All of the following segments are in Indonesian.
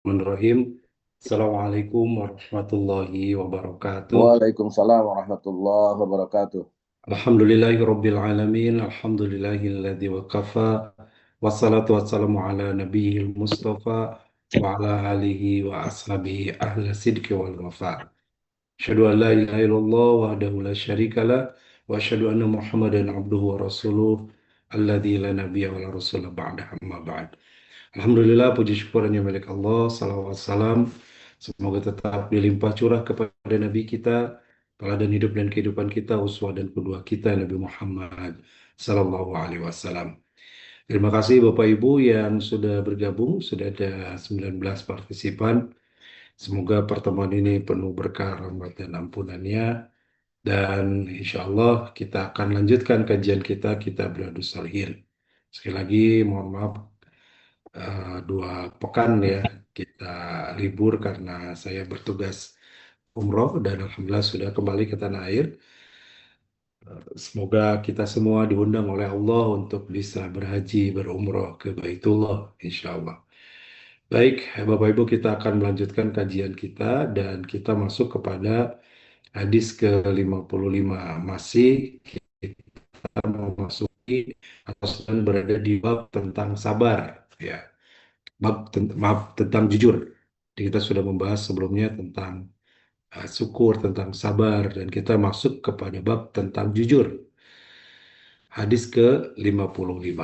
Bismillahirrahmanirrahim. Assalamualaikum warahmatullahi wabarakatuh. Waalaikumsalam warahmatullahi wabarakatuh. Alhamdulillahi rabbil alamin. Alhamdulillahilladzi wa kafa. Wassalatu wassalamu ala nabiyil mustafa wa ala alihi wa ashabihi ahla sidqi wal wafa. Asyhadu an la ilaha illallah wahdahu la syarikalah wa asyhadu anna Muhammadan abduhu wa rasuluh alladzi la nabiyya wa la rasula ba'da amma ba'd. Alhamdulillah, puji syukur hanya milik Allah, salawat salam. Semoga tetap dilimpah curah kepada Nabi kita, teladan hidup dan kehidupan kita, uswah dan kedua kita, Nabi Muhammad Sallallahu Alaihi Wasallam. Terima kasih Bapak Ibu yang sudah bergabung, sudah ada 19 partisipan. Semoga pertemuan ini penuh berkah, rahmat dan ampunannya. Dan insya Allah kita akan lanjutkan kajian kita, Kitab Riyadhus Shalihin. Sekali lagi mohon maaf 2 pekan ya kita libur karena saya bertugas umroh dan alhamdulillah sudah kembali ke tanah air. Semoga kita semua diundang oleh Allah untuk bisa berhaji berumroh ke Baitullah insya Allah. Baik, Bapak Ibu, kita akan melanjutkan kajian kita dan kita masuk kepada hadis ke-55. Masih kita memasuki atau sedang berada di bab tentang sabar ya. Maaf, tentang jujur. Jadi kita sudah membahas sebelumnya tentang syukur, tentang sabar, dan kita masuk kepada bab tentang jujur. Hadis ke-55.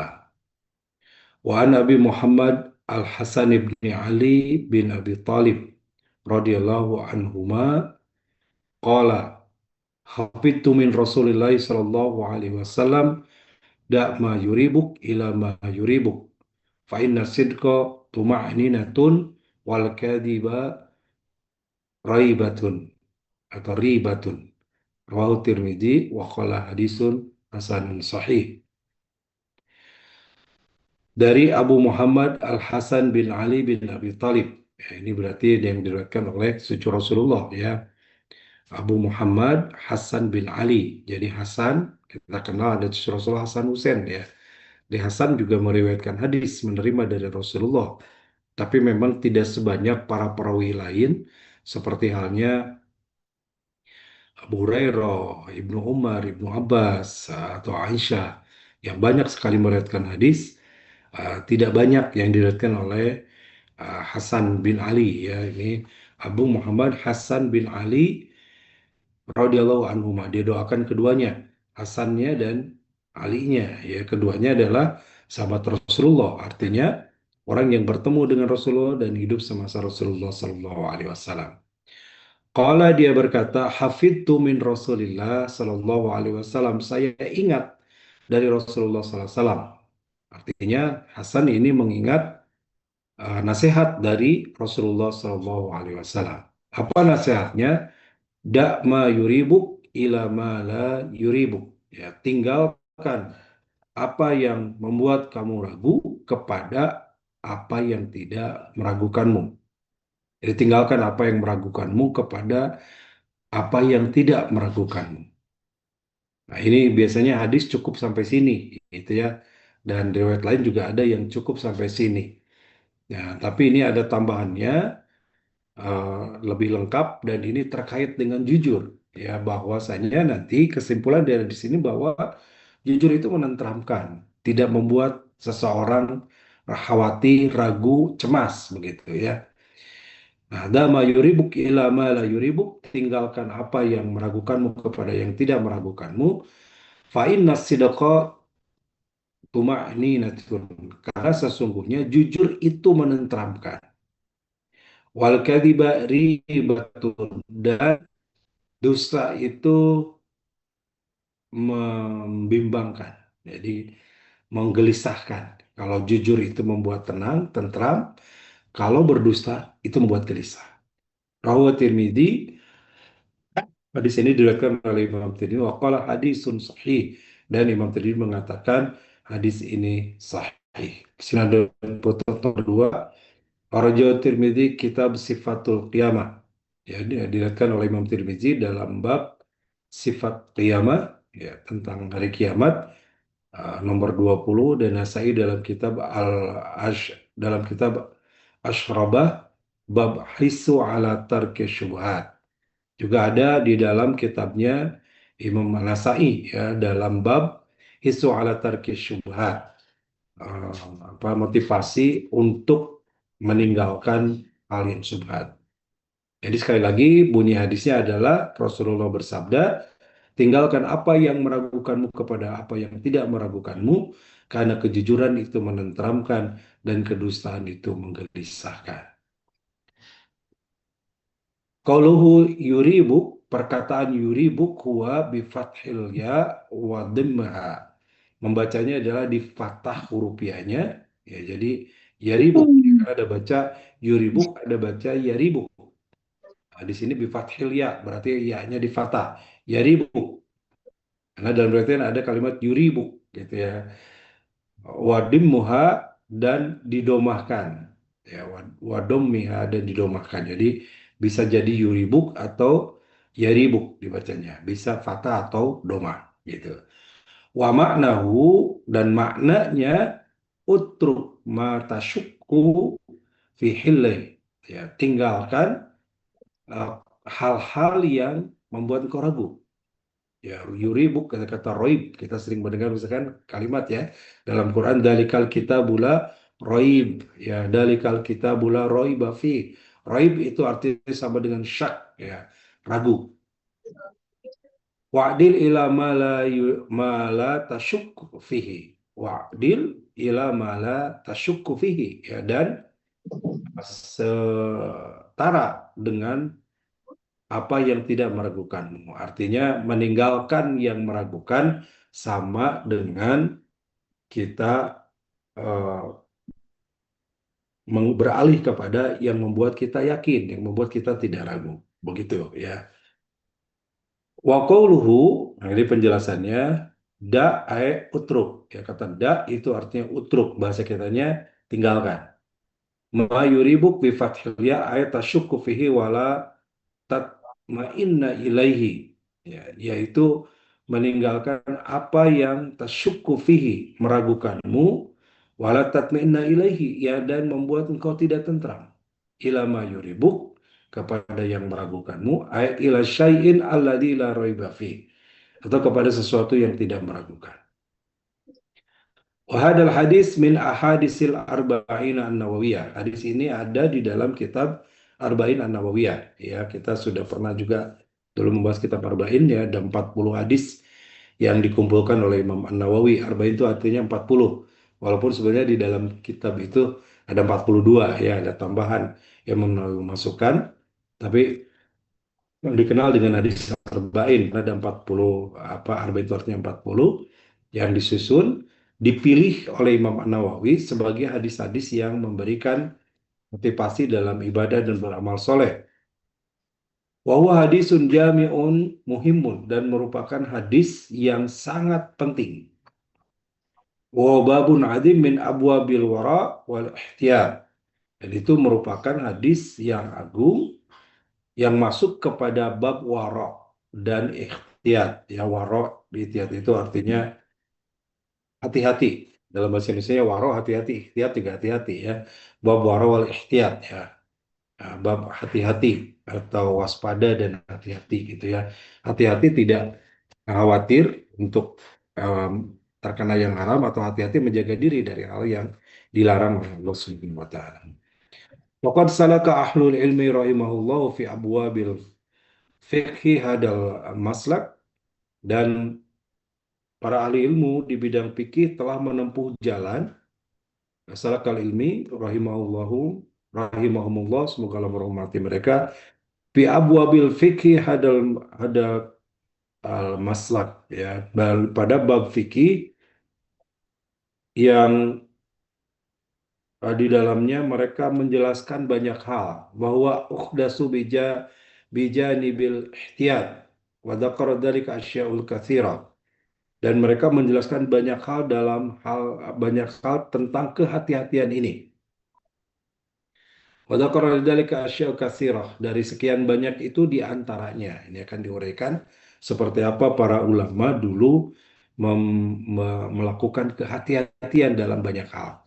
Wa an Abi Muhammad Al-Hasan ibn Ali bin Abi Talib radhiyallahu anhuma qala hafidtu min Rasulillah sallallahu alaihi wasallam da' ma yuribuk ila ma yuribuk fa inna sidqa tuma'ninatun wal kadhiba raibatun atau ribatun. Rawahu Tirmidzi wa qala hadisun hasanun sahih. Dari Abu Muhammad Al Hasan bin Ali bin Abi Talib. Ya, ini berarti yang diriwayatkan oleh cucu Rasulullah ya. Abu Muhammad Hasan bin Ali. Jadi Hasan kita kenal ada cucu Rasulullah Hasan Hussein ya. Di Hasan juga meriwayatkan hadis menerima dari Rasulullah. Tapi memang tidak sebanyak para perawi lain seperti halnya Abu Hurairah, Ibnu Umar, Ibnu Abbas, atau Aisyah yang banyak sekali meriwayatkan hadis, tidak banyak yang diriwayatkan oleh Hasan bin Ali ya. Ini Abu Muhammad Hasan bin Ali radhiyallahu anhu. Dia doakan keduanya, Hasannya dan Alinya ya. Keduanya adalah sahabat Rasulullah. Artinya orang yang bertemu dengan Rasulullah dan hidup semasa Rasulullah Sallallahu Alaihi Wasallam. Qala dia berkata, hafidtu min Rasulillah sallallahu alaihi wasallam. Saya ingat dari Rasulullah sallallahu alaihi wasallam. Artinya Hasan ini mengingat nasihat dari Rasulullah sallallahu alaihi wasallam. Apa nasihatnya? Da' ma yuribuk ila ma la yuribuk. Ya, tinggalkan apa yang membuat kamu ragu kepada apa yang tidak meragukanmu. Jadi tinggalkan apa yang meragukanmu kepada apa yang tidak meragukanmu. Nah, ini biasanya hadis cukup sampai sini, gitu ya. Dan riwayat lain juga ada yang cukup sampai sini. Nah, tapi ini ada tambahannya eh, lebih lengkap dan ini terkait dengan jujur, ya bahwasanya nanti kesimpulan dari di sini bahwa jujur itu menenteramkan, tidak membuat seseorang khawatir, ragu, cemas, begitu ya. Nah, dama yuribuk ila ma la yuribuk, tinggalkan apa yang meragukanmu kepada yang tidak meragukanmu. Fa inna sidqa tuma'ninatun. Karena sesungguhnya jujur itu menenteramkan. Wal kadhiba ribatun. Dan dusta itu membimbangkan. Jadi menggelisahkan. Kalau jujur itu membuat tenang, tentram. Kalau berdusta itu membuat gelisah. Rawi Tirmidzi, hadis ini diriwayatkan oleh Imam Tirmidzi. Waqala hadisun sahih. Dan Imam Tirmidzi mengatakan hadis ini sahih. Di sini ada foto nomor 2. Raja Tirmidzi Kitab Sifatul Qiyamah. Ya, diriwayatkan oleh Imam Tirmidzi dalam bab sifat qiyamah ya, tentang hari kiamat, nomor 20, dan Nasai dalam kitab Al-Ash dalam kitab Ashrabah bab hisu ala tarki syubhat. Juga ada di dalam kitabnya Imam Nasai ya dalam bab hisu ala tarki syubhat. Eh, Motivasi untuk meninggalkan hal yang syubhat. Jadi sekali lagi bunyi hadisnya adalah Rasulullah bersabda, tinggalkan apa yang meragukanmu kepada apa yang tidak meragukanmu, karena kejujuran itu menenteramkan dan kedustaan itu menggelisahkan. Qauluhu yuribuk, perkataan yuribuk huwa bifathil ya wa dhammha. Membacanya adalah di fathah huruf ya-nya, ya jadi yaribuk. Ada baca yuribuk, ada baca yaribuk. Nah, di sini bifathil ya, berarti ya-nya di fathah. Yaribuk. Karena dalam artian ada kalimat yuribuk gitu ya. Wadimmuha dan didomahkan. Ya, wadommiha dan didomahkan. Jadi bisa jadi yuribuk atau yaribuk dibacanya. Bisa fathah atau domah gitu. Wa maknahu dan maknanya utruk ma tasyukku fi hillih. Ya, tinggalkan eh, hal-hal yang membuat engkau ragu. Ya, yuribuk kata-kata roib kita sering mendengar misalkan kalimat ya dalam Quran dalikal kitabula roib ya dalikal kitabula roiba fi. Roib itu artinya sama dengan syak ya ragu. Wa'dil ila ma la tasyukku fihi. Wa'dil ila ma la tasyukku fihi ya dan setara dengan apa yang tidak meragukanmu. Artinya meninggalkan yang meragukan sama dengan kita eh, beralih kepada yang membuat kita yakin, yang membuat kita tidak ragu. Begitu ya. Wa qawluhu, nah ini penjelasannya, da ae utruk. Ya, kata da itu artinya utruk, bahasa kitanya tinggalkan. Ma yuribuk bi fathil ya ae tasyukku fihi wala tatma'inna ilaihi, ya, yaitu meninggalkan apa yang tasyukku fihi meragukanmu wala tatma'inna ilaihi, ya, dan membuat engkau tidak tentram ilama yuribuk kepada yang meragukanmu ay ila syai'in alladzi la raiba fi, atau kepada sesuatu yang tidak meragukan. Wahadal hadis min ahadisil arba'in an-nawawiyah. Hadis ini ada di dalam kitab Arba'in an-Nawawiyah. Ya, kita sudah pernah juga dulu membahas kitab Arba'in ya, ada 40 hadis yang dikumpulkan oleh Imam An-Nawawi. Arba'in itu artinya 40. Walaupun sebenarnya di dalam kitab itu ada 42 ya, ada tambahan yang memasukkan. Tapi yang dikenal dengan hadis Arba'in ada 40 Arba'in itu artinya 40 yang disusun dipilih oleh Imam An-Nawawi sebagai hadis-hadis yang memberikan motivasi dalam ibadah dan beramal soleh. Wahwa hadisun jami'un muhimun dan merupakan hadis yang sangat penting. Wa babun adim min abwabil wara wal ihtiyar. Dan itu merupakan hadis yang agung yang masuk kepada bab wara dan ikhtiyat. Ya, wara di ikhtiyat itu artinya hati-hati. Dalam bahasa Indonesia waro hati-hati, ikhtiyat juga hati-hati ya. Bab waro wal ikhtiyat ya. Nah, bab hati-hati atau waspada dan hati-hati gitu ya. Hati-hati tidak khawatir untuk em, terkena yang haram atau hati-hati menjaga diri dari hal yang dilarang oleh Allah Subhanahu wa taala. Waqad salaka ahlul ilmi rahimahullahu fi abwabil fiqhi hadal maslak, dan para ahli ilmu di bidang fikih telah menempuh jalan salakal ilmi rahimahumullah, semoga Allah merahmati mereka, fi abwabil fikih hadal al maslak ya, pada bab fikih yang di dalamnya mereka menjelaskan banyak hal bahwa ukhdasu bijanibil ihtiyat wa dzakara dzalika asyaul katsira, dan mereka menjelaskan banyak hal tentang kehati-hatian ini. Wa dzakara dzalika asyaul katsirah, dari sekian banyak itu di antaranya ini akan diuraikan seperti apa para ulama dulu melakukan kehati-hatian dalam banyak hal.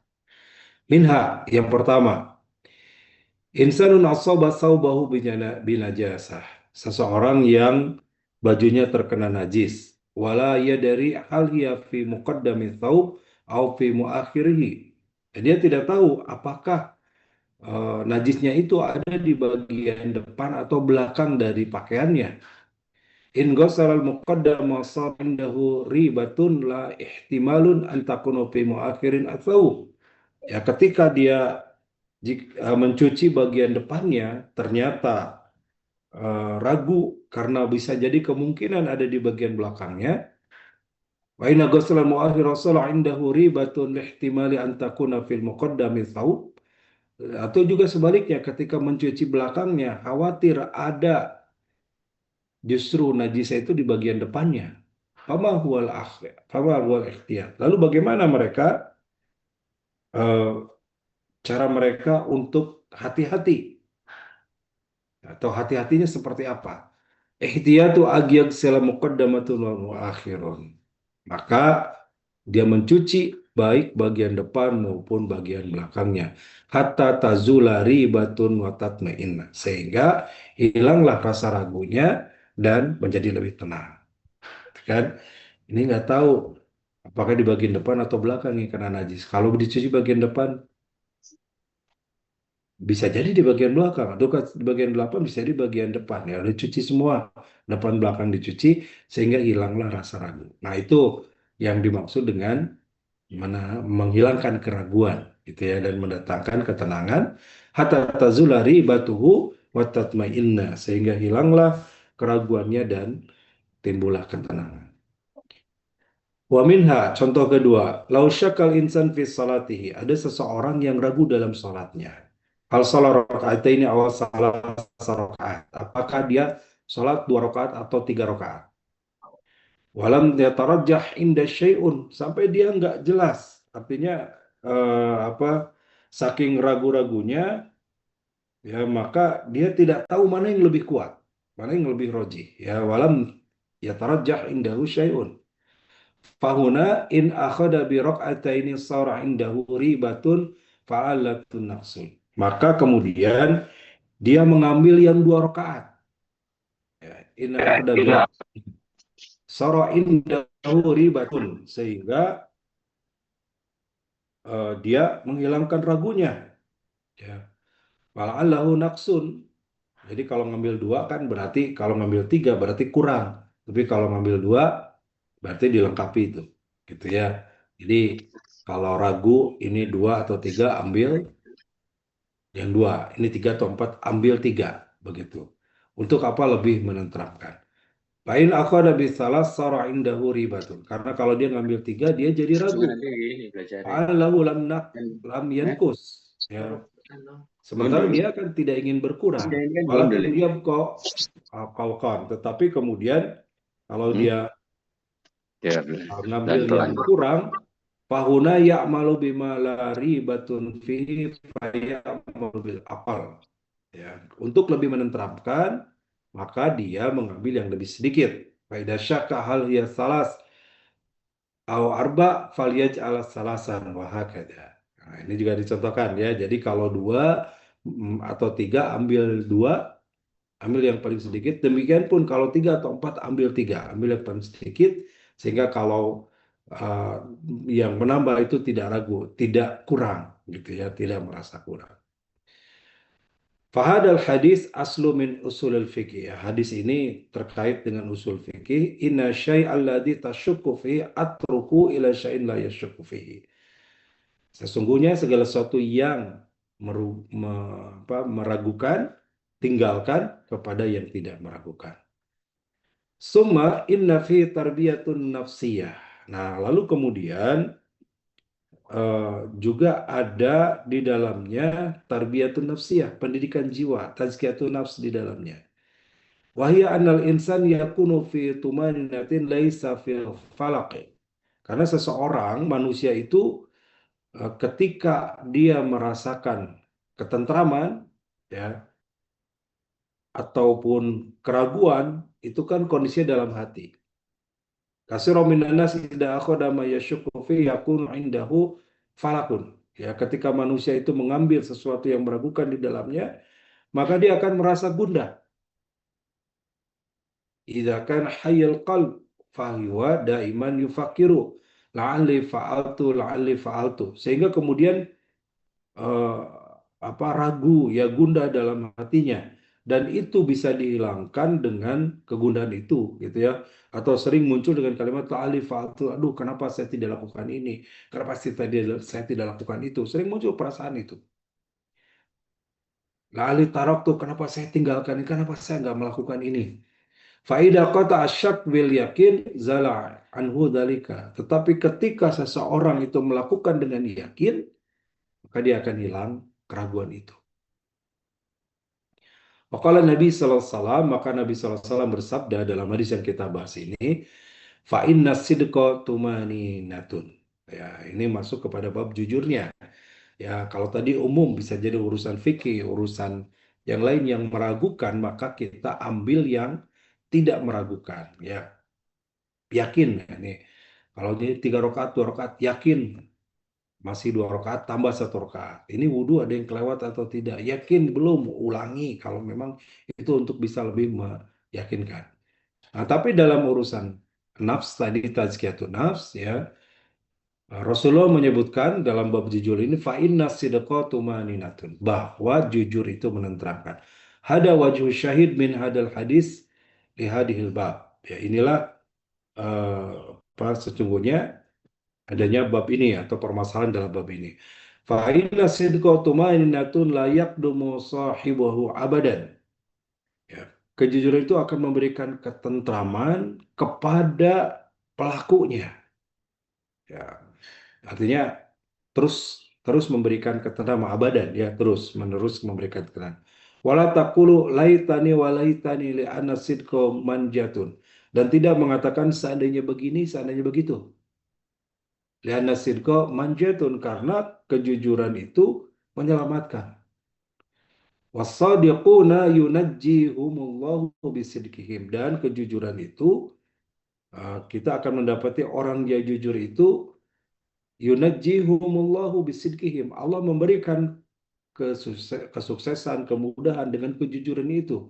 Minha, yang pertama, Insanun asaba thawbahu binajasah. Seseorang yang bajunya terkena najis. Wala yadari hal hiya fi muqaddami thawb au fi muakhirihi. Dan dia tidak tahu apakah najisnya itu ada di bagian depan atau belakang dari pakaiannya. In ghasala al-muqaddam wa sab indahu ribatun la ihtimalun an takunu fi muakhirin atau ya ketika dia mencuci bagian depannya ternyata ragu karena bisa jadi kemungkinan ada di bagian belakangnya. Wa inna ghasala al-muakhir rasala indahu ribatun lihtimali an takuna fil muqaddami thawb. Atau juga sebaliknya ketika mencuci belakangnya khawatir ada justru najisnya itu di bagian depannya. Fama huwal ikhtiyar. Lalu bagaimana mereka eh, cara mereka untuk hati-hati atau hati-hatinya seperti apa? Ihtiyatu agyag sila muqaddamatun wa muakhirun. Maka dia mencuci baik bagian depan maupun bagian belakangnya. Hatta tazula ribatun wa tatma'inna. Sehingga hilanglah rasa ragunya dan menjadi lebih tenang. Kan? Ini nggak tahu apakah di bagian depan atau belakang yang kena najis. Kalau dicuci bagian depan, bisa jadi di bagian belakang. Atau di bagian belakang bisa di bagian depan. Ya, dicuci semua. Depan belakang dicuci, sehingga hilanglah rasa ragu. Nah, itu yang dimaksud dengan menghilangkan keraguan. Gitu ya, dan mendatangkan ketenangan. Hatta tazulari batuhu wa tatma'inna. Sehingga hilanglah keraguannya dan timbullah ketenangan. Wa minha, contoh kedua, lau syakal insan fi salatihi. Ada seseorang yang ragu dalam salatnya. Hal salat rakaat ini awal salah rakaat. Apakah dia salat 2 rakaat atau 3 rakaat? Walam yatarajjah inda syai'un. Sampai dia nggak jelas. Artinya apa? Saking ragu-ragunya, ya maka dia tidak tahu mana yang lebih kuat, mana yang lebih rojih. Ya walam yatarajjah indahu syai'un. Fahuna in akhada bi raq'ataini sara indahu ribatun fa'alatun naqsun. Maka kemudian dia mengambil yang 2 rakaat. Ya, in akhada bi sara indahu ribatun sehingga dia menghilangkan ragunya. Ya, fala'allahu naqsun. Jadi kalau ngambil 2 kan berarti kalau ngambil 3 berarti kurang. Tapi kalau ngambil 2 berarti dilengkapi itu. Gitu ya. Jadi kalau ragu ini 2 atau 3 ambil yang 2. Ini 3 atau 4 ambil 3. Begitu. Untuk apa lebih menenteramkan. Lain aku ada bisalah sara indahu ribatun. Karena kalau dia ngambil 3 dia jadi ragu. Cuma nanti ini belajar Fa'alahu lam kan yankus. Ya. Sementara gondol. dia kan tidak ingin berkurang. Ini kan gondol Walakin ini. dia kok kalkan. Tetapi kemudian kalau Hmm? dia Ya, ngambil pelan-pelan. yang kurang, fahuna ya'malu bima la ribatun fihi fayamalu bil apal. Ya, untuk lebih menenteramkan, maka dia mengambil yang lebih sedikit. Faidah syakka hal hiya salas au arba faliyaj ala salasan wahakada. Nah, ini juga dicontohkan ya. Jadi kalau 2 atau 3 ambil 2, ambil yang paling sedikit. Demikian pun kalau 3 atau 4 ambil 3, ambil yang paling sedikit. Sehingga kalau uh, yang menambah itu tidak ragu, tidak kurang, gitu ya, tidak merasa kurang. Fahadal hadis aslu min usulul fikih. Ya, hadis ini terkait dengan usul fikih. Inna syai'alladzi tasyukku fihi atruku ila syai'in la yasyukku fihi. Sesungguhnya segala sesuatu yang meragukan, tinggalkan kepada yang tidak meragukan. Summa inna fi tarbiyatun nafsiyah. Nah, lalu kemudian juga ada di dalamnya tarbiyatun nafsiyah, pendidikan jiwa, tazkiyatun nafs di dalamnya. Wahya annal insan yakunu fi tumaninatin laisa fil falaq. Karena seseorang manusia itu ketika dia merasakan ketentraman ya ataupun keraguan itu kan kondisinya dalam hati. Kasiro minan nas idza akhadha ma yashukku fi yakun indahu falakun. Ya, ketika manusia itu mengambil sesuatu yang meragukan di dalamnya, maka dia akan merasa gundah. Idza kana hayyal qalb fahuwa daiman yufakiru la'alli fa'altu. Sehingga kemudian eh, ragu ya gundah dalam hatinya, dan itu bisa dihilangkan dengan kegundahan itu gitu ya, atau sering muncul dengan kalimat la'alli fa'altu, aduh kenapa saya tidak lakukan ini, kenapa saya tidak lakukan itu, sering muncul perasaan itu. La'alli taraktu, kenapa saya tinggalkan ini, kenapa saya nggak melakukan ini. Faidah kata asyak bil yakin zala anhu dalika. Tetapi ketika seseorang itu melakukan dengan yakin, maka dia akan hilang keraguan itu. Wakala Nabi Sallallahu Alaihi Wasallam, maka Nabi Sallallahu Alaihi Wasallam bersabda dalam hadis yang kita bahas ini, fa inna sidqa tumaninatun. Ya, ini masuk kepada bab jujurnya. Ya, kalau tadi umum bisa jadi urusan fikih, urusan yang lain yang meragukan, maka kita ambil yang tidak meragukan. Ya, yakin ya, nih. Kalau ini 3 rakaat, 2 rakaat, yakin masih 2 rakaat tambah 1 rakaat. Ini wudhu ada yang kelewat atau tidak? Yakin belum? Ulangi kalau memang itu untuk bisa lebih meyakinkan. Nah, tapi dalam urusan nafs tadi tazkiyatun nafs ya, Rasulullah menyebutkan dalam bab jujur ini fa inna sidqa tumaninatun, bahwa jujur itu menenteramkan. Hada wajhu syahid min hadal hadis li hadhil bab. Ya, inilah sesungguhnya adanya bab ini atau permasalahan dalam bab ini. Fa inna sidqa tumaninatun la yaqdumu sahibahu abadan. Ya, kejujuran itu akan memberikan ketentraman kepada pelakunya. Ya, artinya terus terus memberikan ketentraman abadan, ya, terus menerus memberikan ketentraman. Wala taqulu laitani walaitani li anna sidqa manjatun, dan tidak mengatakan seandainya begini seandainya begitu. Lianna sidqa manjatun, karena kejujuran itu menyelamatkan. Wasadiquna yunajjihumullahu bisidqihim, dan kejujuran itu kita akan mendapati orang yang jujur itu yunajjihumullahu bisidqihim. Allah memberikan kesuksesan, kemudahan dengan kejujuran itu.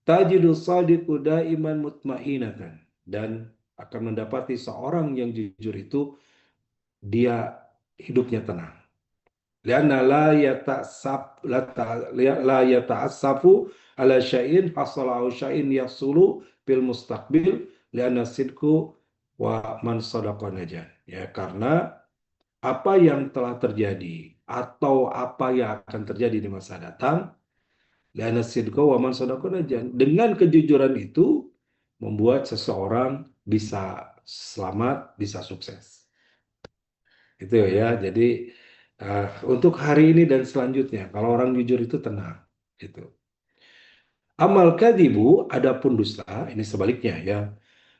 Tajidu sadiqu daiman mutmainatan, dan akan mendapati seorang yang jujur itu dia hidupnya tenang. Lianna la yata'assafu ala syai'in hasala au syai'in yasulu bil mustaqbil lianna sidku wa man sadaqa najan. Ya, karena apa yang telah terjadi atau apa yang akan terjadi di masa datang, lianna sidku wa man sadaqa najan. Dengan kejujuran itu membuat seseorang bisa selamat, bisa sukses. Itu ya. Jadi untuk hari ini dan selanjutnya, kalau orang jujur itu tenang. Gitu. Amal kadibu, adapun dusta, ini sebaliknya ya.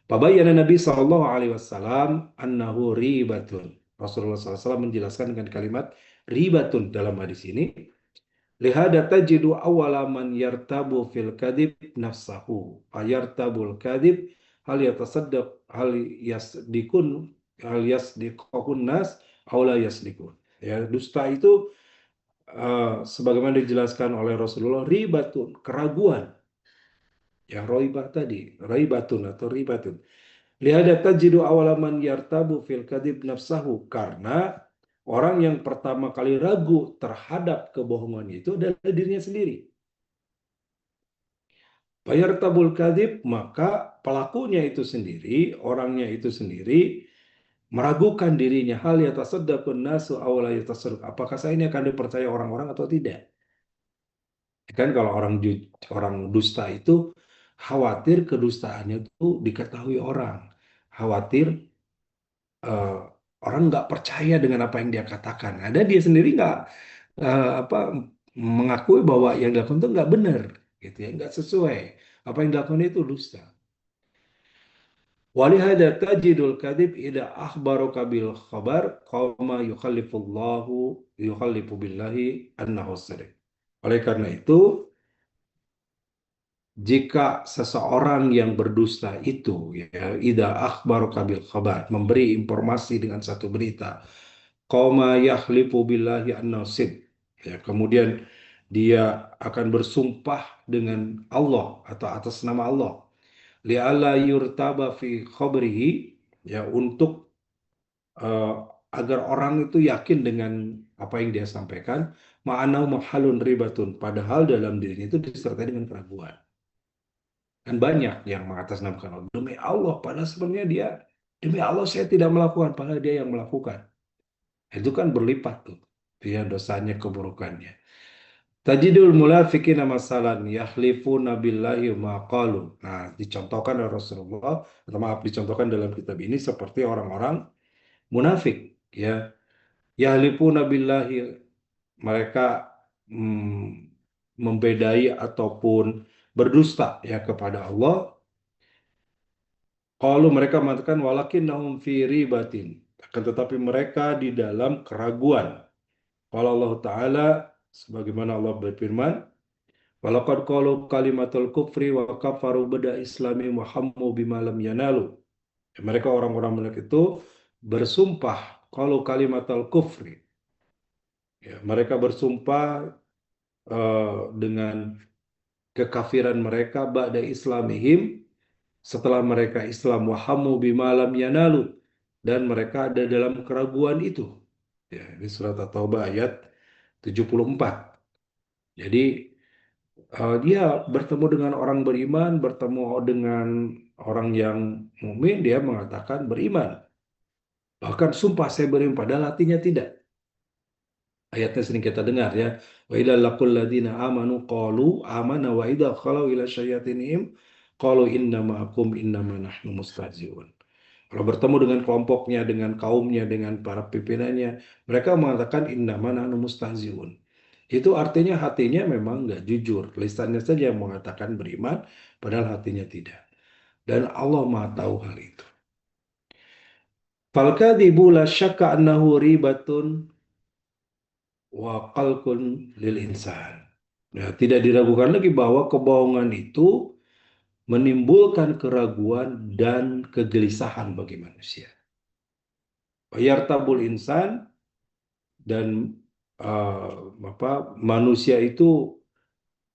Pabayana Nabi Shallallahu Alaihi Wasallam annahu ribatun. Rasulullah SAW menjelaskan dengan kalimat ribatun dalam hadis ini. Lihada tajidu awala man yartabu fil kadib nafsahu. Ayartabul kadib hal yatasaddaq hal yasdikun hal yasdiqahun nas aula yasdikun. Ya, dusta itu sebagaimana dijelaskan oleh Rasulullah, ribatun, keraguan. Yang roibah tadi, raibatun atau ribatun. Lihada tajidu awalaman yartabu fil kadib nafsahu. Karena orang yang pertama kali ragu terhadap kebohongan itu adalah dirinya sendiri. Bayartabul kadib, maka pelakunya itu sendiri, orangnya itu sendiri, meragukan dirinya. Hal yatasaddaqun nasu awla yatasaddaq. Apakah saya ini akan dipercaya orang-orang atau tidak? Kan kalau orang dusta itu khawatir kedustaannya itu diketahui orang, khawatir eh, orang nggak percaya dengan apa yang dia katakan. Ada dia sendiri nggak apa mengakui bahwa yang dilakukan itu nggak benar, gitu ya, nggak sesuai. Apa yang dilakukan itu dusta. Walihada tajidul kadib ida akhbaraka bil khabar qawma yukhallifu billahi annahu sadiq. Oleh karena itu, jika seseorang yang berdusta itu ya ida akhbar kabil khabar, memberi informasi dengan satu berita, qauma yahlifu billahi an-nasib. Ya, kemudian dia akan bersumpah dengan Allah atau atas nama Allah. Li'alla yurtaba fi khabrihi, ya, untuk eh, agar orang itu yakin dengan apa yang dia sampaikan, ma'anau mahalun ribatun, padahal dalam dirinya itu disertai dengan keraguan. Dan banyak yang mengatasnamakan Allah demi Allah, padahal sebenarnya dia demi Allah saya tidak melakukan, padahal dia yang melakukan. Itu kan berlipat tuh, dia dosanya, keburukannya. Tajidul munafiqina masalan yahlifuna billahi ma qalu. Nah, dicontohkan oleh Rasulullah, atau maaf, dicontohkan dalam kitab ini seperti orang-orang munafik, ya. Yahlifuna billahi, mereka membedai ataupun berdusta ya kepada Allah. Kalau mereka mengatakan walakinnahum fi ribatin, akan tetapi mereka di dalam keraguan. Kalau Allah Ta'ala, sebagaimana Allah berfirman, walaqad qalu kalimatul kufri wa kafaru bada islami wa hammu bima lam yanalu. Ya, mereka orang-orang munafik itu bersumpah kalau kalimatul kufri. Ya, mereka bersumpah dengan kekafiran mereka ba'da islamihim, setelah mereka Islam, wahamu bimalam yanalu, dan mereka ada dalam keraguan itu. Ya, ini surat At-Taubah ayat 74. Jadi dia bertemu dengan orang beriman, bertemu dengan orang yang mukmin, dia mengatakan beriman. Bahkan sumpah saya beriman, padahal hatinya tidak. Ayatnya sering kita dengar, ya. Wa idza laqul ladzina amanu qalu amanna wa idza khalau ila syayatinihim qalu inna ma'akum innama nahnu mustahzi'un. Kalau bertemu dengan kelompoknya, dengan kaumnya, dengan para pimpinannya, mereka mengatakan innama nahnu mustahzi'un. Itu artinya hatinya memang nggak jujur. Lisannya saja yang mengatakan beriman, padahal hatinya tidak. Dan Allah Maha tahu hal itu. Fal kadzibu la syakka annahu ribatun wa qalqun lil insan. Ya, tidak diragukan lagi bahwa kebohongan itu menimbulkan keraguan dan kegelisahan bagi manusia. Yartabul insan, dan manusia itu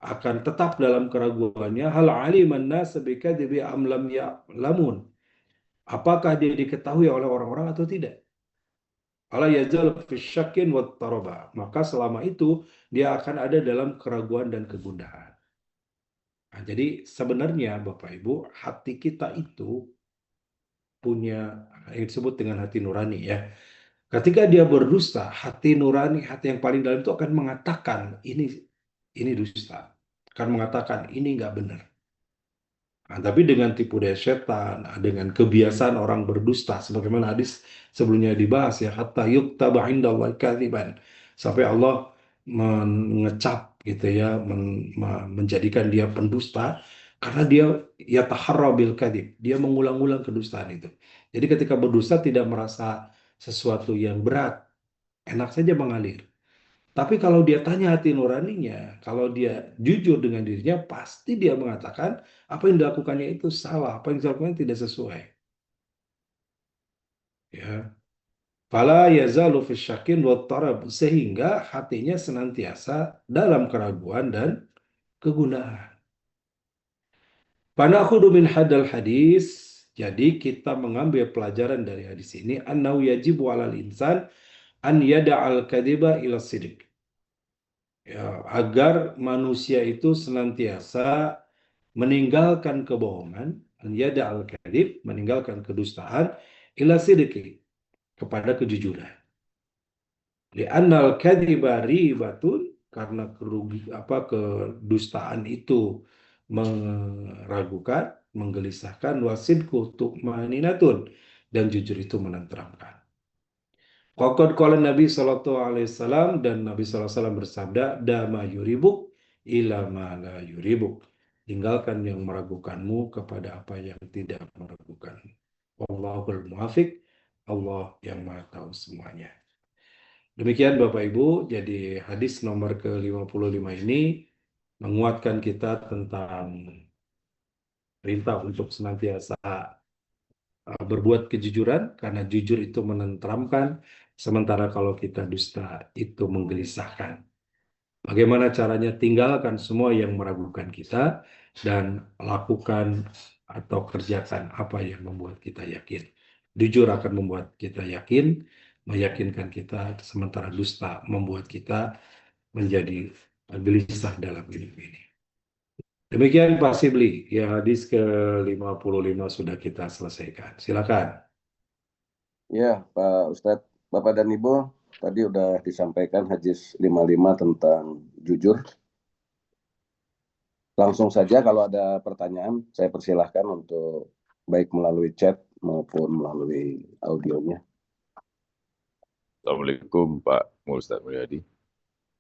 akan tetap dalam keraguannya. Hal aliman nas bikadibi am lam ya'lamun. Apakah dia diketahui oleh orang-orang atau tidak? Ala yazal fi syakkin wat taraba. Maka selama itu dia akan ada dalam keraguan dan kegundahan. Nah, jadi sebenarnya Bapak Ibu, hati kita itu punya yang disebut dengan hati nurani, ya. Ketika dia berdusta, hati nurani, hati yang paling dalam itu akan mengatakan ini dusta, akan mengatakan ini nggak benar. Nah, tapi dengan tipu daya setan, dengan kebiasaan orang berdusta, sebagaimana hadis sebelumnya dibahas, ya, hatta yuktaba indallahi kadziban, sampai Allah mengecap gitu, ya, menjadikan dia pendusta karena dia yataharra bil kadzib, dia mengulang-ulang kedustaan itu. Jadi ketika berdusta tidak merasa sesuatu yang berat, enak saja mengalir. Tapi kalau dia tanya hati nuraninya, kalau dia jujur dengan dirinya, pasti dia mengatakan apa yang dilakukannya itu salah, apa yang dilakukannya tidak sesuai. Ya. Fala yazalu fi syakin wa tarab, sehingga hatinya senantiasa dalam keraguan dan kegundahan. Fanakhudhu min hadal hadis, jadi kita mengambil pelajaran dari hadis ini, annahu yajibu 'alal insan an yada'al kadiba ila sidik. Ya, agar manusia itu senantiasa meninggalkan kebohongan, yada al-kadhib, meninggalkan kedustaan, ila sidqi, kepada kejujuran. Li'annal kadhiba ribatun, karena kedustaan itu meragukan, menggelisahkan, wasidku tu'maninatun, dan jujur itu menenteramkan. Qaqad qala Nabi sallallahu alaihi wasallam, dan Nabi sallallahu alaihi wasallam bersabda, dama yuribuk ila ma la yuribuk. Tinggalkan yang meragukanmu kepada apa yang tidak meragukan. Wallahul muwafiq. Allah yang Maha tahu semuanya. Demikian Bapak Ibu, jadi hadis nomor ke-55 ini menguatkan kita tentang perintah untuk senantiasa berbuat kejujuran, karena jujur itu menenteramkan, Sementara kalau kita dusta itu menggelisahkan. Bagaimana caranya? Tinggalkan semua yang meragukan kita dan lakukan atau kerjakan apa yang membuat kita yakin. Jujur akan membuat kita yakin, meyakinkan kita, sementara dusta membuat kita menjadi gelisah dalam hidup ini. Demikian Pak Sibli, ya hadis ke-55 sudah kita selesaikan. Silakan. Ya, Pak Ustadz, Bapak dan Ibu, tadi udah disampaikan hadis 55 tentang jujur. Langsung saja kalau ada pertanyaan, saya persilahkan untuk baik melalui chat maupun melalui audionya. Assalamualaikum Pak Ustadz Mulyadi.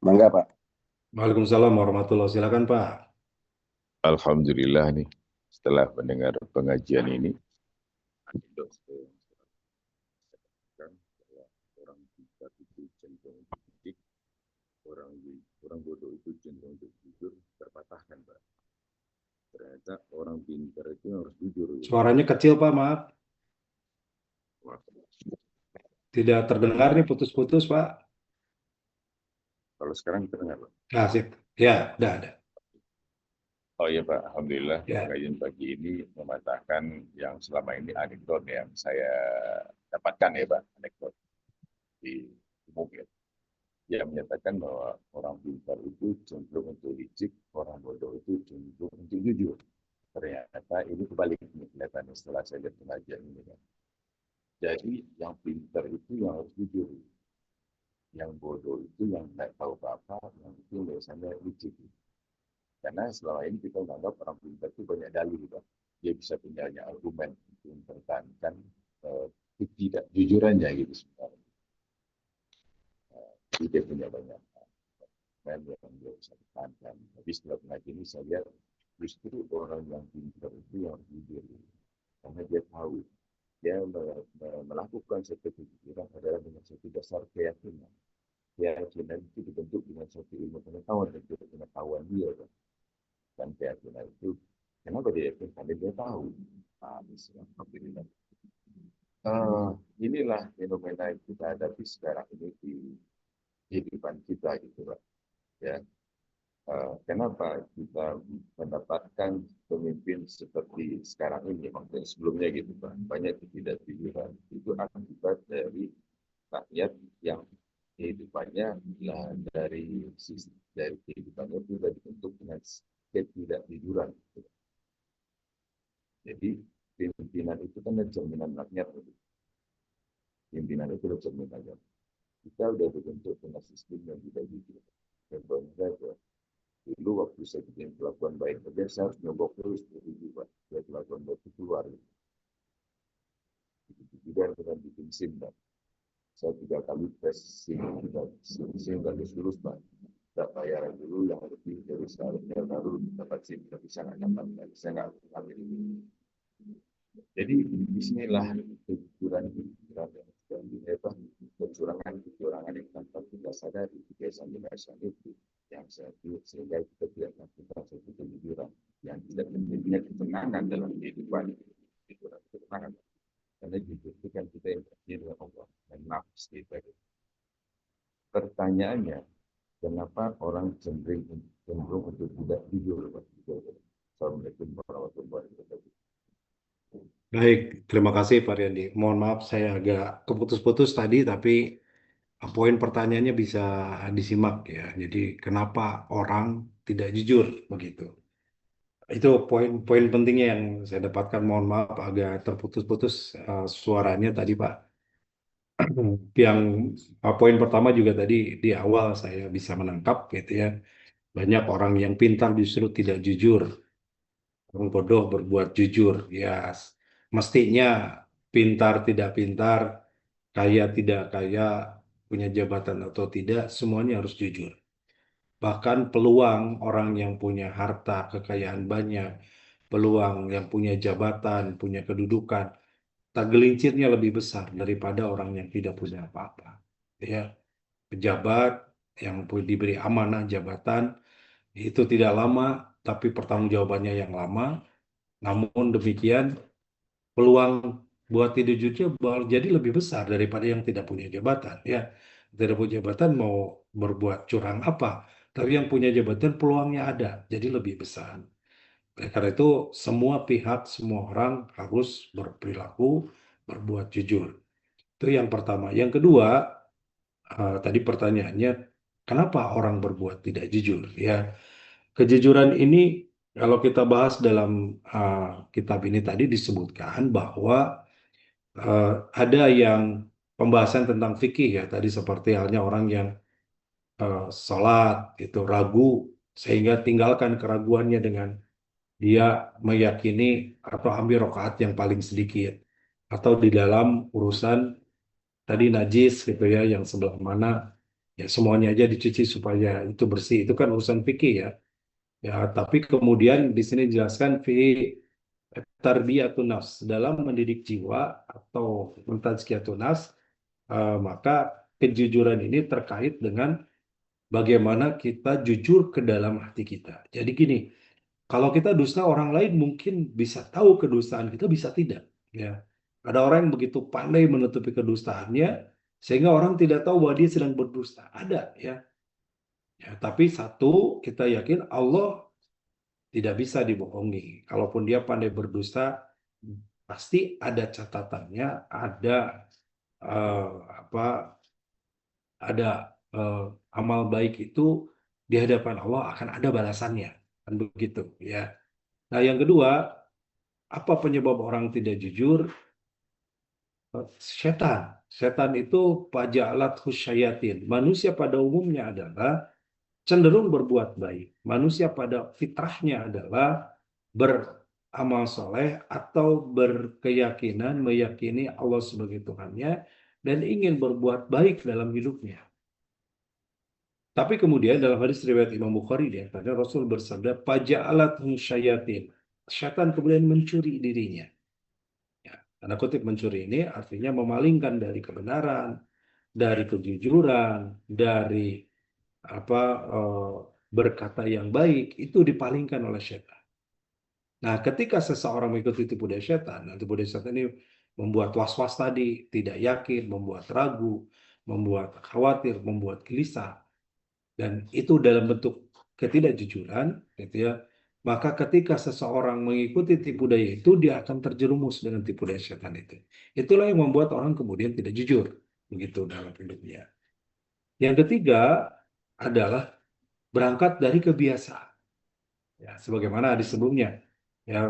Mangga Pak. Waalaikumsalam warahmatullahi wabarakatuh. Silakan Pak. Alhamdulillah nih, setelah mendengar pengajian ini, orang pintar itu cenderung untuk didik, orang bodoh itu cenderung untuk jujur, terpatahkan Pak. Ternyata orang pintar itu harus jujur. Suaranya kecil Pak, maaf. Wah, Tidak terdengar nih, putus-putus Pak. kalau sekarang terdengar Pak. Ah, sip. Ya, ada. Oh iya Pak, Alhamdulillah Ya. pengajian pagi ini mematahkan yang selama ini anekdot yang saya dapatkan ya Pak, anekdot di umum ya. Yang menyatakan bahwa orang pintar itu cenderung untuk licik, orang bodoh itu cenderung untuk jujur. Ternyata ini kebalik nih kelihatannya setelah saya lihat pengajian ini kan. Jadi yang pintar itu yang harus jujur. Yang bodoh itu yang tidak tahu apa-apa, yang itu biasanya licik. Karena selama ini kita menganggap orang pintar itu banyak dalil, Pak. Dia bisa punya banyak argumen untuk mempertahankan tidak jujurannya gitu sebenarnya. Dia punya banyak argumen yang dia bisa pertahankan. Tapi setelah pengajian ini saya lihat justru orang yang pintar itu yang jujur. Karena dia tahu dia melakukan satu kejujuran adalah dengan satu dasar keyakinan. Keyakinan itu dibentuk dengan satu ilmu pengetahuan dan pengetahuan dia kan. Dan keyakinan itu kenapa dia yakin? Karena dia tahu. Alhamdulillah. Inilah fenomena yang kita hadapi sekarang ini di kehidupan kita gitu Pak. Ya. Kenapa kita mendapatkan pemimpin seperti sekarang ini, maksudnya sebelumnya gitu Pak, banyak ketidakjujuran itu akibat dari rakyat yang kehidupannya dari kehidupannya itu sudah dibentuk dengan ketidakjujuran. Jadi pimpinan itu kan cerminan rakyat. Pimpinan itu cerminan rakyat. Kita sudah dibentuk dengan sistem yang tidak jujur. Contohnya saja, dulu waktu saya bikin pelakuan baik saja, saya harus nyogok terus juga. Saya pelakuan baik itu keluar. Juga dengan bikin SIM, Pak. Saya 3 kali tes SIM dan lulus, Pak. Tidak bayaran dulu yang lebih dari seharusnya baru dapat SIM, tapi saya nggak dapat, saya nggak ambil ini. Jadi bismillah kecurangan yang tanpa kita sadari kebiasaan itu yang sehingga kita tidak melakukan suatu kejujuran yang tidak menjadinya ketenangan dalam kehidupan ketenangan karena jujur itu kan kita yang berakhir dengan Allah dan nafs kita. Pertanyaannya, kenapa orang cenderung untuk tidak jujur? Assalamualaikum warahmatullahi wabarakatuh. Baik, terima kasih Pak Riyandi. Mohon maaf saya agak keputus-putus tadi, tapi poin pertanyaannya bisa disimak ya. Jadi kenapa orang tidak jujur begitu? Itu poin-poin pentingnya yang saya dapatkan. Mohon maaf agak terputus-putus suaranya tadi Pak. Yang poin pertama juga tadi di awal saya bisa menangkap gitu ya. Banyak orang yang pintar justru tidak jujur. Orang bodoh berbuat jujur. Ya, mestinya pintar tidak pintar, kaya tidak kaya, punya jabatan atau tidak, semuanya harus jujur. Bahkan peluang orang yang punya harta, kekayaan banyak, peluang yang punya jabatan, punya kedudukan, tak gelincirnya lebih besar daripada orang yang tidak punya apa-apa. Ya, pejabat yang diberi amanah jabatan itu tidak lama, tapi pertanggungjawabannya yang lama. Namun demikian, peluang buat tidak jujur jadi lebih besar daripada yang tidak punya jabatan. Ya, tidak punya jabatan mau berbuat curang apa, tapi yang punya jabatan peluangnya ada, jadi lebih besar. Oleh karena itu, semua pihak, semua orang harus berperilaku, berbuat jujur. Itu yang pertama. Yang kedua, tadi pertanyaannya, kenapa orang berbuat tidak jujur? Ya, kejujuran ini kalau kita bahas dalam kitab ini tadi disebutkan bahwa ada yang pembahasan tentang fikih ya, tadi seperti halnya orang yang sholat itu ragu sehingga tinggalkan keraguannya dengan dia meyakini atau ambil rokaat yang paling sedikit, atau di dalam urusan tadi najis gitu ya, yang sebelah mana ya semuanya aja dicuci supaya itu bersih, itu kan urusan fikih ya. Ya, tapi kemudian di sini dijelaskan fi tarbiyatun nafs, dalam mendidik jiwa atau mentazkiyatun nafs, maka kejujuran ini terkait dengan bagaimana kita jujur ke dalam hati kita. Jadi gini, kalau kita dusta, orang lain mungkin bisa tahu kedustaan kita, bisa tidak. Ya, ada orang yang begitu pandai menutupi kedustaannya sehingga orang tidak tahu bahwa dia sedang berdusta. Ada ya. Ya, tapi satu, kita yakin Allah tidak bisa dibohongi. Kalaupun dia pandai berdusta, pasti ada catatannya, ada eh, apa, ada eh, amal baik itu di hadapan Allah akan ada balasannya, kan begitu ya. Nah, yang kedua, apa penyebab orang tidak jujur? Setan. Setan itu pajalat husyayatin. Manusia pada umumnya adalah cenderung berbuat baik. Manusia pada fitrahnya adalah beramal soleh atau berkeyakinan meyakini Allah sebagai Tuhannya dan ingin berbuat baik dalam hidupnya. Tapi kemudian dalam hadis riwayat Imam Bukhari dia kata Rasul bersabda pajalat husyayatin. Setan kemudian mencuri dirinya. Ya, tanda kutip mencuri ini artinya memalingkan dari kebenaran, dari kejujuran, dari apa berkata yang baik, itu dipalingkan oleh setan. Nah, ketika seseorang mengikuti tipu daya setan, nah, tipu daya setan ini membuat was-was tadi, tidak yakin, membuat ragu, membuat khawatir, membuat gelisah, dan itu dalam bentuk ketidakjujuran, gitu ya. Maka ketika seseorang mengikuti tipu daya itu, dia akan terjerumus dengan tipu daya setan itu. Itulah yang membuat orang kemudian tidak jujur, begitu dalam hidupnya. Yang ketiga adalah berangkat dari kebiasaan. Ya, sebagaimana di sebelumnya, ya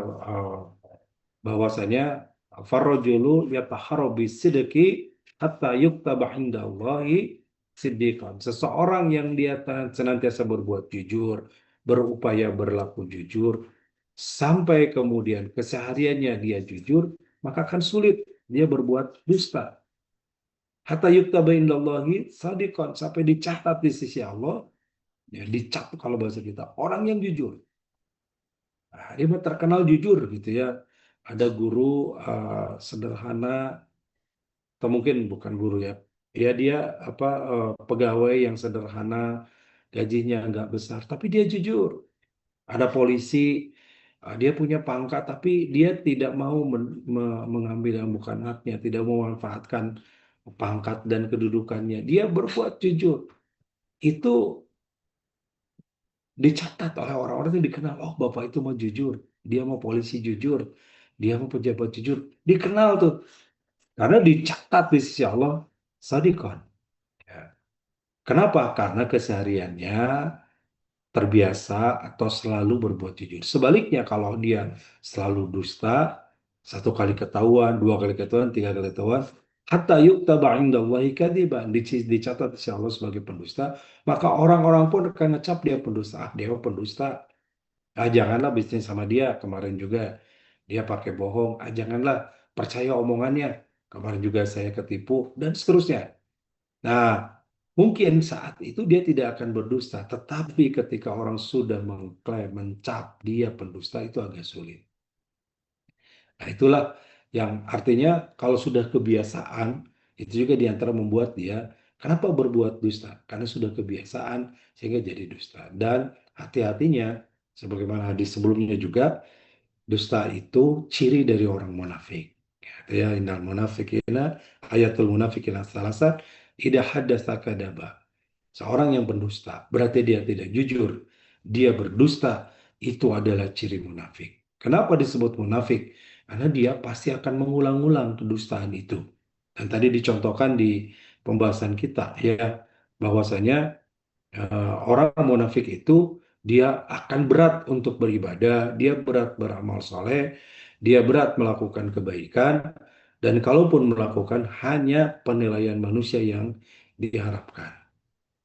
bahwasanya farrajulu yataharra bisidqi hatta yuktaba indallahi siddiqan. Seseorang yang dia senantiasa berbuat jujur, berupaya berlaku jujur, sampai kemudian kesehariannya dia jujur, maka akan sulit dia berbuat dusta. Hatta yuktaba indallahi sadiqan, sampai dicatat di sisi Allah, ya dicap kalau bahasa kita, orang yang jujur. Nah, dia terkenal jujur gitu ya. Ada guru sederhana, atau mungkin bukan guru ya. Ya dia apa pegawai yang sederhana, gajinya nggak besar, tapi dia jujur. Ada polisi, dia punya pangkat, tapi dia tidak mau mengambil yang bukan haknya, tidak mau memanfaatkan pangkat dan kedudukannya. Dia berbuat jujur. Itu dicatat oleh orang-orang yang dikenal. Oh, bapak itu mau jujur, dia mau polisi jujur, dia mau pejabat jujur, dikenal tuh karena dicatat di sisi Allah sadikon. Ya. Kenapa? Karena kesehariannya terbiasa atau selalu berbuat jujur. Sebaliknya kalau dia selalu dusta, satu kali ketahuan, dua kali ketahuan, tiga kali ketahuan, hatta yuktaba indallahi kadziban, dicatat di sisi Allah sebagai pendusta, maka orang-orang pun akan ngecap dia pendusta. Ah, dia pendusta. Ah, janganlah bisnis sama dia. Kemarin juga dia pakai bohong. Ah, janganlah percaya omongannya. Kemarin juga saya ketipu dan seterusnya. Nah, mungkin saat itu dia tidak akan berdusta, tetapi ketika orang sudah mengklaim, mencap dia pendusta itu agak sulit. Nah, itulah yang artinya kalau sudah kebiasaan, itu juga diantara membuat dia kenapa berbuat dusta? Karena sudah kebiasaan sehingga jadi dusta. Dan hati-hatinya, sebagaimana hadis sebelumnya juga, dusta itu ciri dari orang munafik. Ya, innal munafiqina ayatul munafiqina salasat idza haddatsa kadzaba. Seorang yang berdusta berarti dia tidak jujur. Dia berdusta, itu adalah ciri munafik. Kenapa disebut munafik? Karena dia pasti akan mengulang-ulang kedustaan itu. Dan tadi dicontohkan di pembahasan kita ya, bahwasanya orang munafik itu dia akan berat untuk beribadah, dia berat beramal soleh, dia berat melakukan kebaikan, dan kalaupun melakukan hanya penilaian manusia yang diharapkan.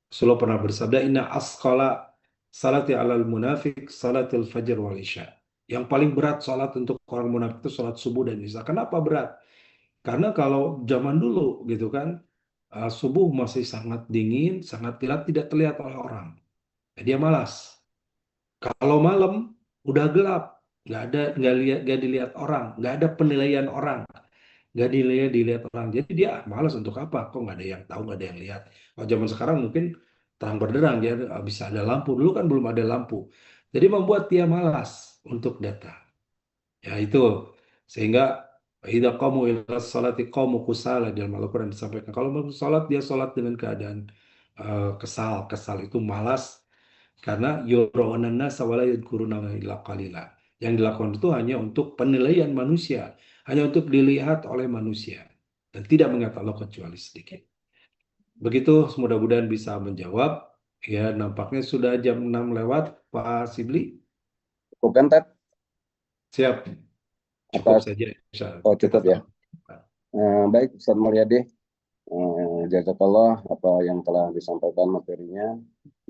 Rasulullah pernah bersabda, Inna asqala salati alal munafik salatil fajr wal isya. Yang paling berat salat untuk orang munafik itu salat subuh dan isya. Kenapa berat? Karena kalau zaman dulu gitu kan, subuh masih sangat dingin, sangat gelap, tidak terlihat oleh orang. Dia malas. Kalau malam udah gelap, nggak dilihat orang, nggak ada penilaian orang, nggak dilihat orang. Jadi dia malas untuk apa? Kok nggak ada yang tahu, nggak ada yang lihat. Kalau zaman sekarang mungkin terang benderang, dia bisa ada lampu. Dulu kan belum ada lampu. Jadi membuat dia malas untuk datang. Ya itu sehingga idza qamu ila sholati qamu kusala, dalam Al-Qur'an disampaikan kalau mau sholat dia sholat dengan keadaan kesal itu malas karena yuraunan nasa wala yadhkuruna illa qalila. Yang dilakukan itu hanya untuk penilaian manusia, hanya untuk dilihat oleh manusia dan tidak mengingat Allah kecuali sedikit. Begitu, mudah-mudahan bisa menjawab. Ya, nampaknya sudah jam 6 lewat, Pak Sibli. Bukan, Tat? Siap. Cukup Atas, saja. Insya oh cukup ya. Baik, Ustaz Mulyadi. Jazakallah apa yang telah disampaikan materinya.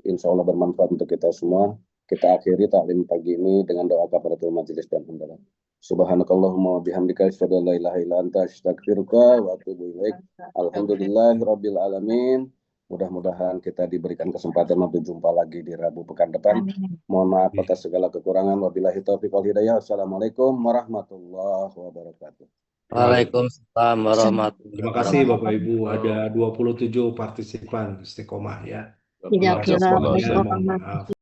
Insya Allah bermanfaat untuk kita semua. Kita akhiri taklim pagi ini dengan doa kafaratul majelis dan hamdalah. Subhanakallahumma wa bihamdika asyhadu an la ilaha illa anta astaghfiruka wa atubu ilaik. Alhamdulillahirabbil alamin. Mudah-mudahan kita diberikan kesempatan untuk jumpa lagi di Rabu pekan depan. Mohon maaf atas segala kekurangan. Wabillahi taufiq wal hidayah. Assalamualaikum warahmatullahi wabarakatuh. Waalaikumsalam warahmatullahi Terima kasih Bapak Ibu, wabarakatuh. ada 27 partisipan istiqomah ya. Jazakallah Semuanya khairan. mohon maaf.